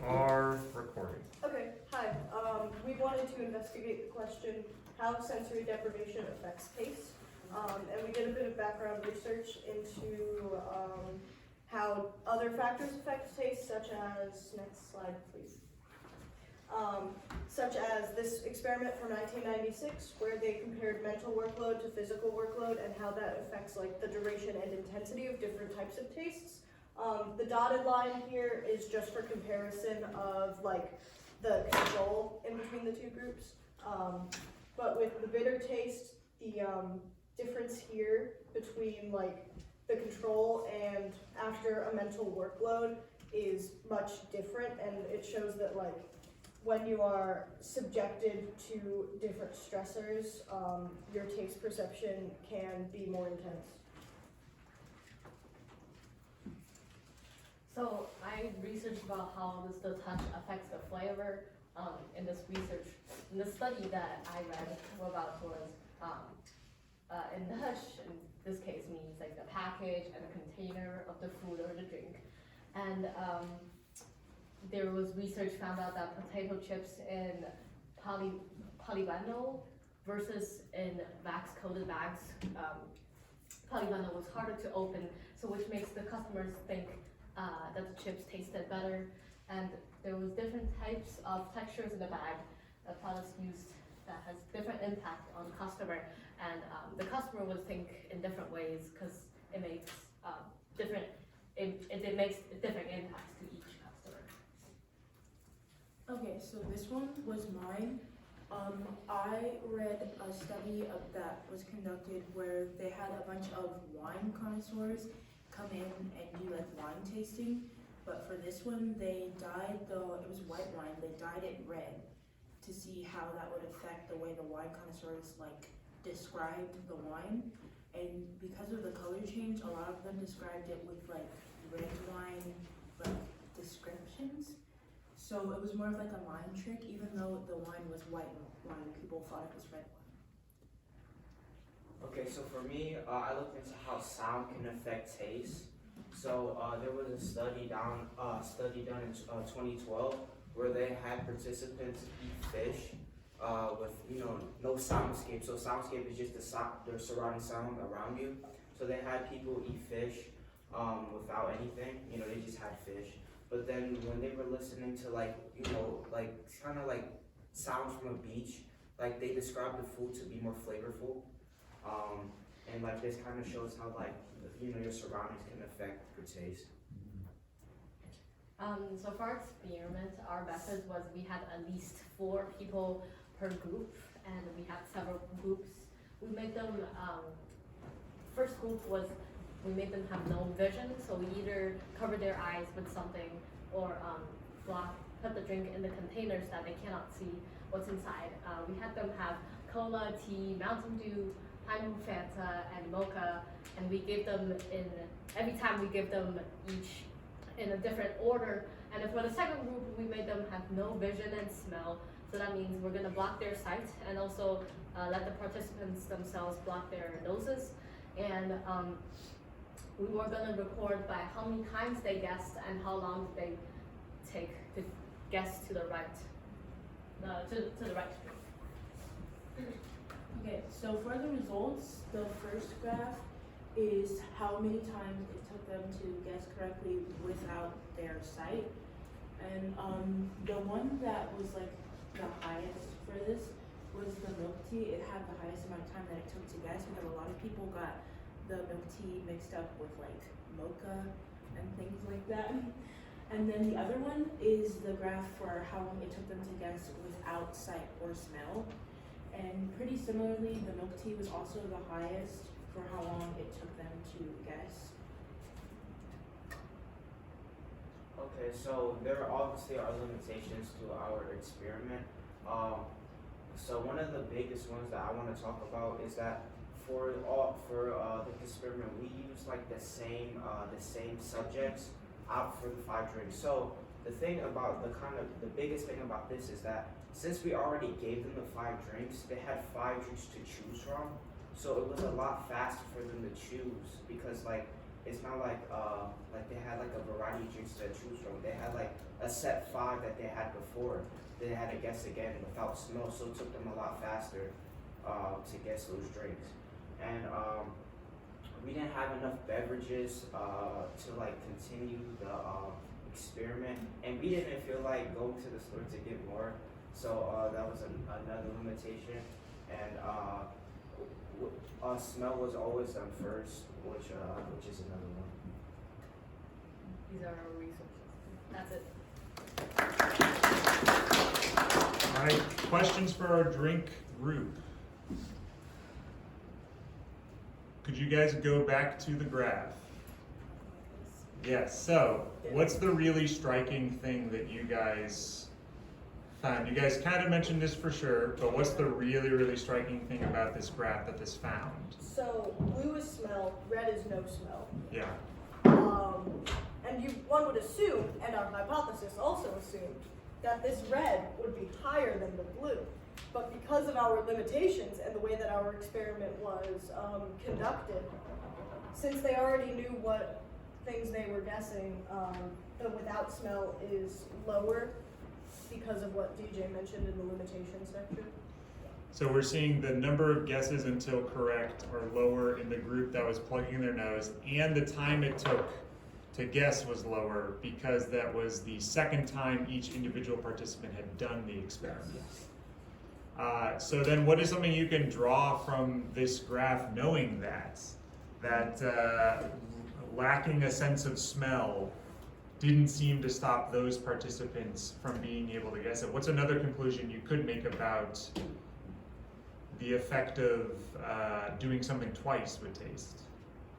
are recording. Okay, hi. We wanted to investigate the question, how sensory deprivation affects taste. And we did a bit of background research into how other factors affect taste, such as, next slide please. Such as this experiment from 1996, where they compared mental workload to physical workload and how that affects like the duration and intensity of different types of tastes. The dotted line here is just for comparison of like the control in between the two groups. But with the bitter taste, the difference here between like the control and after a mental workload is much different, and it shows that like when you are subjected to different stressors, your taste perception can be more intense. So I researched about how the touch affects the flavor in this research. In the study that I read about was in Dutch, in this case means like the package and the container of the food or the drink. And there was research found out that potato chips in polyvinyl versus in wax-coated bags, polyvinyl was harder to open, so which makes the customers think that the chips tasted better, and there was different types of textures in the bag that products used that has different impact on the customer, and the customer would think in different ways because it makes it makes different impacts to each customer. Okay, so this one was mine. I read a study that was conducted where they had a bunch of wine connoisseurs come in and do like wine tasting, but for this one they dyed it was white wine, they dyed it red to see how that would affect the way the wine connoisseurs like described the wine, and because of the color change, a lot of them described it with like red wine like descriptions. So it was more of like a mind trick, even though the wine was white wine, people thought it was red wine. Okay, so for me, I looked into how sound can affect taste. So there was a study done in 2012 where they had participants eat fish with no soundscape. So soundscape is just the surrounding sound around you. So they had people eat fish without anything. They just had fish. But then when they were listening to kind of like sounds from a beach, like they described the food to be more flavorful. And like this kind of shows how like your surroundings can affect your taste. So for our experiment, our method was we had at least 4 people per group, and we had several groups. We made them, first group was we made them have no vision, so we either cover their eyes with something or put the drink in the containers that they cannot see what's inside. We had them have cola, tea, Mountain Dew, pineapple Fanta, and mocha, and we gave them every time we give them each in a different order. And for the second group, we made them have no vision and smell, so that means we're gonna block their sight and also let the participants themselves block their noses. And we were gonna record by how many times they guessed and how long did they take to guess to the right, to the right group. Okay, so for the results, the first graph is how many times it took them to guess correctly without their sight. And the one that was like the highest for this was the milk tea. It had the highest amount of time that it took to guess, because a lot of people got the milk tea mixed up with like mocha and things like that. And then the other one is the graph for how long it took them to guess without sight or smell. And pretty similarly, the milk tea was also the highest for how long it took them to guess. Okay, so there obviously are limitations to our experiment. So one of the biggest ones that I want to talk about is that for the experiment, we used like the same subjects out for the 5 drinks. So the biggest thing about this is that since we already gave them the 5 drinks, they had 5 drinks to choose from. So it was a lot faster for them to choose, because like it's not like they had like a variety of drinks to choose from. They had like a set 5 that they had before. They had to guess again without smell, so it took them a lot faster to guess those drinks. And we didn't have enough beverages to like continue the experiment, and we didn't feel like going to the store to get more. So that was another limitation. And smell was always done first, which is another one. These are our resources. That's it. All right, questions for our drink group? Could you guys go back to the graph? Yes, so what's the really striking thing that you guys found? You guys kind of mentioned this for sure, but what's the really, really striking thing about this graph that this found? So blue is smell, red is no smell. Yeah. And one would assume, and our hypothesis also assumed, that this red would be higher than the blue. But because of our limitations and the way that our experiment was conducted, since they already knew what things they were guessing, the without smell is lower because of what DJ mentioned in the limitations section. So we're seeing the number of guesses until correct are lower in the group that was plugging their nose, and the time it took to guess was lower because that was the second time each individual participant had done the experiment. So then what is something you can draw from this graph knowing that lacking a sense of smell didn't seem to stop those participants from being able to guess it? What's another conclusion you could make about the effect of doing something twice with taste?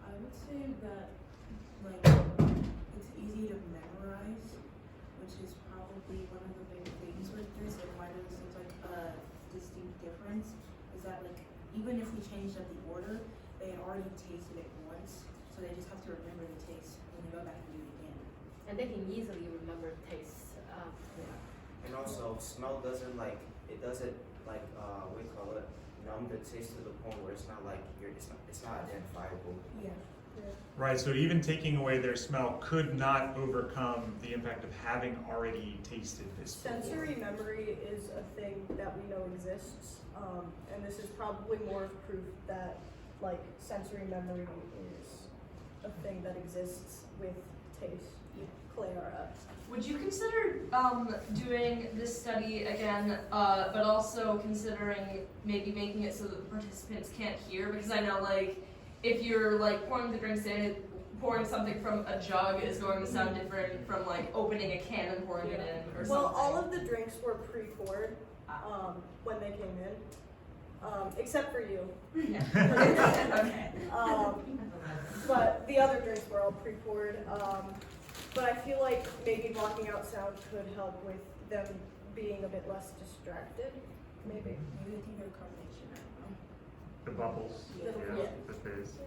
I would say that it's easy to memorize, which is probably one of the big things with this, and why there seems like a distinct difference, is that like even if we changed up the order, they had already tasted it once, so they just have to remember the taste when they go back and do it again. And they can easily remember taste. And also, smell doesn't what do you call it, numb the taste to the point where it's not like it's not identifiable. Yeah. Right, so even taking away their smell could not overcome the impact of having already tasted this before. Sensory memory is a thing that we know exists, and this is probably more of proof that like sensory memory is a thing that exists with taste. Clara. Would you consider doing this study again, but also considering maybe making it so that the participants can't hear? Because I know, like, if you're like pouring the drinks in, pouring something from a jug is going to sound different from like opening a can and pouring it in, or something. Well, all of the drinks were pre-poured when they came in, except for you. Yeah. Okay. But the other drinks were all pre-poured. But I feel like maybe blocking out sound could help with them being a bit less distracted, maybe. Maybe they think they're carbonation, I don't know. The bubbles, Yeah. the fizz.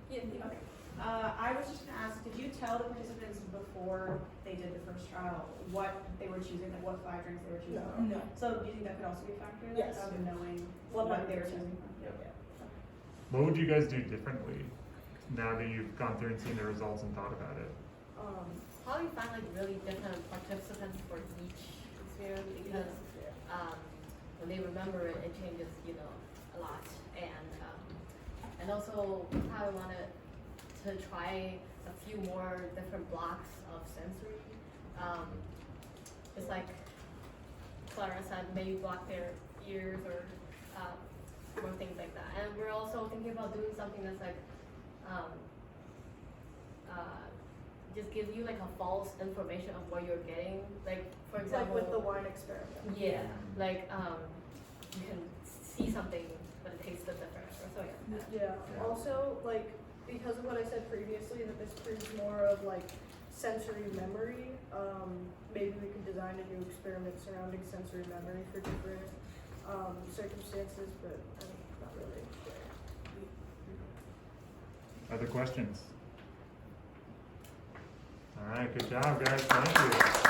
Okay. I was just gonna ask, did you tell the participants before they did the first trial what they were choosing, like what 5 drinks they were choosing from? No. So do you think that could also be a factor in Yes. this, of knowing What what might they be were choosing. choosing from? What would you guys do differently now that you've gone through and seen the results and thought about it? Probably find like really different participants for each experiment because when they remember it, it changes, a lot. And also I wanted to try a few more different blocks of sensory. It's like Clara said, maybe block their ears or things like that. And we're also thinking about doing something that's like just give you like a false information of what you're getting. Like for example, Like with the wine experiment. yeah, like you can see something but it tastes different or something like that. Yeah. Also, like because of what I said previously, that this proves more of like sensory memory. Maybe we could design a new experiment surrounding sensory memory for different circumstances, but I'm not really sure. Other questions? All right, good job, guys. Thank you.